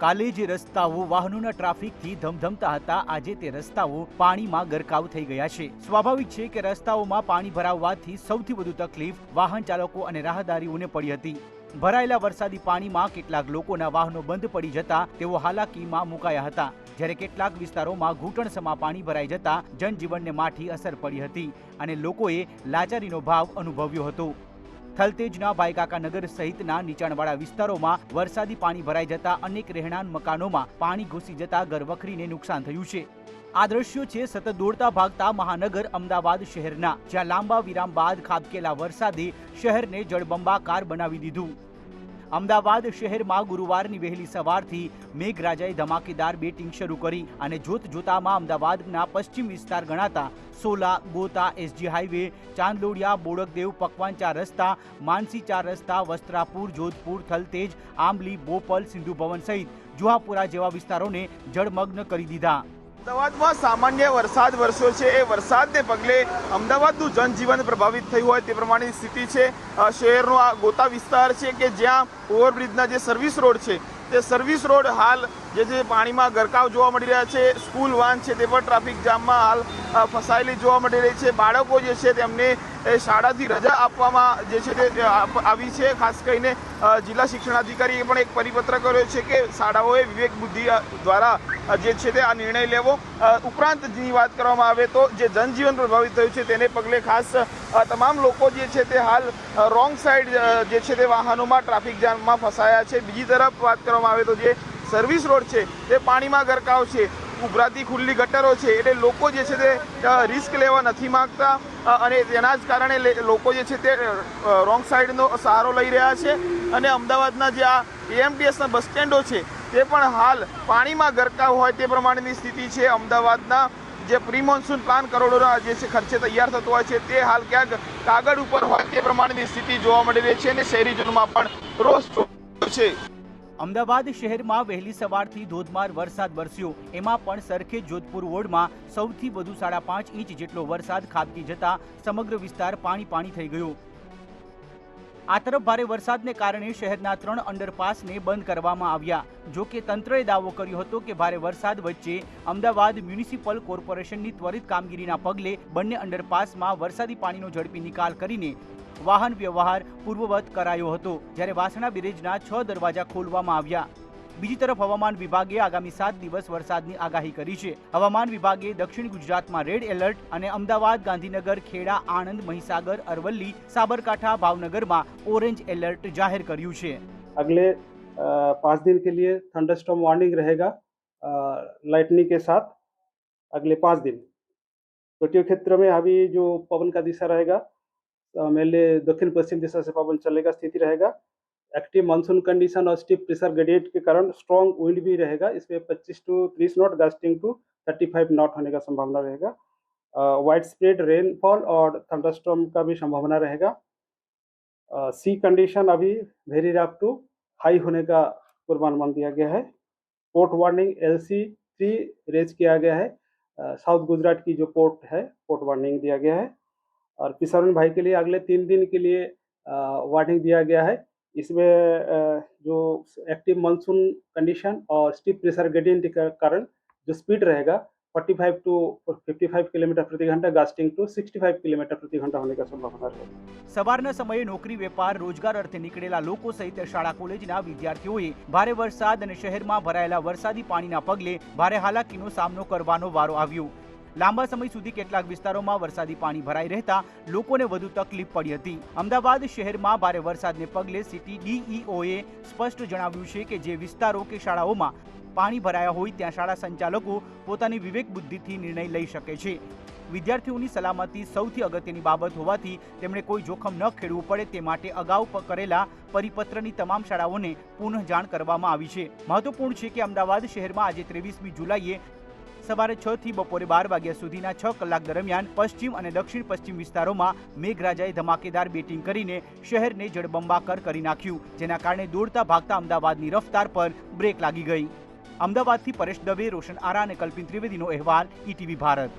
કાલે જે રસ્તાઓ વાહનોના ટ્રાફિકથી ધમધમતા હતા, આજે તે રસ્તાઓ પાણીમાં ગરકાવ થઈ ગયા છે। સ્વાભાવિક છે કે રસ્તાઓમાં પાણી ભરાવવાથી સૌથી વધુ તકલીફ વાહન ચાલકો અને રાહદારીઓને પડી હતી। ભરાયેલા વરસાદી પાણીમાં કેટલાક લોકોના વાહનો બંધ પડી જતા તેઓ હાલાકીમાં મુકાયા હતા, જ્યારે કેટલાક વિસ્તારોમાં ઘૂંટણસમા પાણી ભરાઈ જતા જનજીવનને માઠી અસર પડી હતી અને લોકોએ લાચારીનો ભાવ અનુભવ્યો હતો। થલતેજના ભાઈકાકા નગર સહિતના નીચાણવાળા વિસ્તારોમાં વરસાદી પાણી ભરાઈ જતા અનેક રહેણાંક મકાનોમાં પાણી ઘૂસી જતા ઘરવખરીને નુકસાન થયું છે। આ દ્રશ્યો છે સતત દોડતા ભાગતા મહાનગર અમદાવાદ શહેરના, જ્યાં લાંબા વિરામ બાદ ખાબકેલા વરસાદે શહેરને જળબંબાકાર બનાવી દીધું। અમદાવાદ શહેરમાં ગુરુવારની વહેલી સવારથી મેઘરાજાએ ધમાકેદાર બેટિંગ શરૂ કરી અને જોતજોતામાં અમદાવાદના પશ્ચિમ વિસ્તાર ગણાતા સોલા, ગોતા, એસજી હાઈવે, ચાંદલોડિયા, બોડકદેવ, પકવાન 4 રસ્તા, માનસી 4 રસ્તા, વસ્ત્રાપુર, જોધપુર, થલતેજ, આંબલી, બોપલ, સિંધુ ભવન સહિત જુહાપુરા જેવા વિસ્તારોને જળમગ્ન કરી દીધા। અમદાવાદમાં સામાન્ય વરસાદ વરસ્યો છે। એ વરસાદને પગલે અમદાવાદનું જનજીવન પ્રભાવિત થયું હોય તે પ્રમાણેની સ્થિતિ છે। શહેરનો આ ગોતા વિસ્તાર છે કે જ્યાં ઓવરબ્રિજના જે સર્વિસ રોડ છે તે સર્વિસ રોડ હાલ જે છે પાણીમાં ગરકાવ જોવા મળી રહ્યા છે। સ્કૂલ વાન છે તે પણ ટ્રાફિક જામમાં હાલ ફસાયેલી જોવા મળી રહી છે। બાળકો જે છે તેમને શાળાથી રજા આપવામાં જે છે તે આવી છે। ખાસ કરીને જિલ્લા શિક્ષણાધિકારીએ પણ એક પરિપત્ર કર્યો છે કે શાળાઓએ વિવેક બુદ્ધિ દ્વારા જે છે તે આ નિર્ણય લેવો। ઉપરાંતની વાત કરવામાં આવે તો જે જનજીવન પ્રભાવિત થયું છે તેને પગલે ખાસ તમામ લોકો જે છે તે હાલ રોંગ સાઈડ જે છે તે વાહનોમાં ટ્રાફિક જામમાં ફસાયા છે। બીજી તરફ વાત કરવામાં આવે તો જે સર્વિસ રોડ છે તે પાણીમાં ગરકાવ છે, ઉભરાતી ખુલ્લી ગટરો છે, એટલે લોકો જે છે તે રિસ્ક લેવા નથી માંગતા અને તેના જ કારણે લોકો જે છે તે રોંગ સાઈડનો સહારો લઈ રહ્યા છે। અને અમદાવાદના જે આ એએમટીએસના બસ સ્ટેન્ડો છે તે પણ હાલ પાણીમાં ગરકાવ હોય તે પ્રમાણેની સ્થિતિ છે। અમદાવાદના જે પ્રી મોન્સૂન પ્લાન કરોડોના જે છે ખર્ચે તૈયાર થતો હોય છે તે હાલ ક્યાંક કાગળ ઉપર હોય તે પ્રમાણેની સ્થિતિ જોવા મળી રહી છે અને શહેરીજનોમાં પણ રોષ છે। અમદાવાદ શહેરમાં વહેલી સવારથી ધોધમાર વરસાદ વરસ્યો। એમાં પણ સરખેજ જોધપુર વોર્ડમાં સૌથી વધુ 5.5 ઇંચ જેટલો વરસાદ ખાબકી જતા સમગ્ર વિસ્તાર પાણી થઈ ગયો। આ તરફ ભારે વરસાદને કારણે શહેરના 3 અંડરપાસને બંધ કરવામાં આવ્યા। જો કે તંત્રએ દાવો કર્યો હતો કે ભારે વરસાદ વચ્ચે અમદાવાદ મ્યુનિસિપલ કોર્પોરેશનની ત્વરિત કામગીરીના પગલે બંને અંડરપાસમાં વરસાદી પાણીનો ઝડપી નિકાલ કરીને વાહન વ્યવહાર પૂર્વવત કરાયો હતો, જ્યારે વાસણા બેરેજના 6 દરવાજા ખોલવામાં આવ્યા। બીજી તરફ હવામાન વિભાગે આગામી 7 દિવસ વરસાદની આગાહી કરી છે। હવામાન વિભાગે દક્ષિણ ગુજરાતમાં રેડ એલર્ટ અને અમદાવાદ, ગાંધીનગર, ખેડા, આણંદ, મહીસાગર, અરવલ્લી, સાબરકાંઠા, ભાવનગરમાં ઓરેન્જ એલર્ટ જાહેર કર્યું છે। अगले 5 दिन के लिए थंडरस्टॉर्म वार्निंग रहेगा लाइटनिंग के साथ अगले 5 दिन। तटीय क्षेत्र में अभी जो पवन का दिशा रहेगा मेनली दक्षिण पश्चिम दिशा से पवन चलेगा, स्थिति रहेगा। एक्टिव मानसून कंडीशन और स्टीप प्रेशर ग्रेडियंट के कारण स्ट्रॉन्ग विंड भी रहेगा। इसमें 25 to 30 knot gusting to 35 knot होने का संभावना रहेगा। वाइड स्प्रेड रेनफॉल और थंडरस्टॉर्म का भी संभावना रहेगा। सी कंडीशन अभी वेरी रफ टू हाई होने का पूर्वानुमान दिया गया है। पोर्ट वार्निंग LC3 रेज किया गया है। साउथ गुजरात की जो पोर्ट है पोर्ट वार्निंग दिया गया है। और किसान भाई के लिए अगले 3 दिन के लिए वार्निंग दिया गया है। इसमें जो एक्टिव मानसून कंडीशन और स्टीप प्रेशर ग्रेडियंट के कारण जो स्पीड रहेगा 45 to 55 किलोमीटर प्रति घंटा, गस्टिंग टू 65 किलोमीटर प्रति घंटा होने का संभावना रहेगा। સવારના સમયે નોકરી, વેપાર, રોજગાર અર્થે નીકળેલા લોકો સહિત શાળા કોલેજના વિદ્યાર્થીઓએ ભારે વરસાદ અને શહેરમાં ભરાયેલા વરસાદી પાણીના પગલે ભારે હાલાકીનો સામનો કરવાનો વારો આવ્યો। લાંબા સમય સુધી કેટલાક વિસ્તારોમાં વરસાદી પાણી ભરાઈ રહેતા લોકોને વધુ તકલીફ પડી હતી। અમદાવાદ શહેરમાં ભારે વરસાદને પગલે સિટી DEOએ સ્પષ્ટ જણાવ્યું છે કે જે વિસ્તારો કે શાળાઓમાં પાણી ભરાયા હોય ત્યાં શાળા સંચાલકો પોતાની વિવેક બુદ્ધિથી નિર્ણય લઈ શકે છે। વિદ્યાર્થીઓની સલામતી સૌથી અગત્યની બાબત હોવાથી તેમણે કોઈ જોખમ ન ખેડવું પડે તે માટે અગાઉ કરેલા પરિપત્રની તમામ શાળાઓને પુનઃ જાણ કરવામાં આવી છે। મહત્વપૂર્ણ છે કે અમદાવાદ શહેરમાં આજે 23મી જુલાઈએ સવારે 6 થી બપોરે 12 વાગ્યા સુધીના 6 કલાક દરમિયાન પશ્ચિમ અને દક્ષિણ પશ્ચિમ વિસ્તારોમાં મેઘરાજાએ ધમાકેદાર બેટિંગ કરીને શહેરને જળબંબાકાર કરી નાખ્યું, જેના કારણે દોડતા ભાગતા અમદાવાદની રફતાર પર બ્રેક લાગી ગઈ। અમદાવાદથી પરેશ દવે, રોશન આરા અને કલ્પિન ત્રિવેદીનો અહેવાલ, ETV ભારત।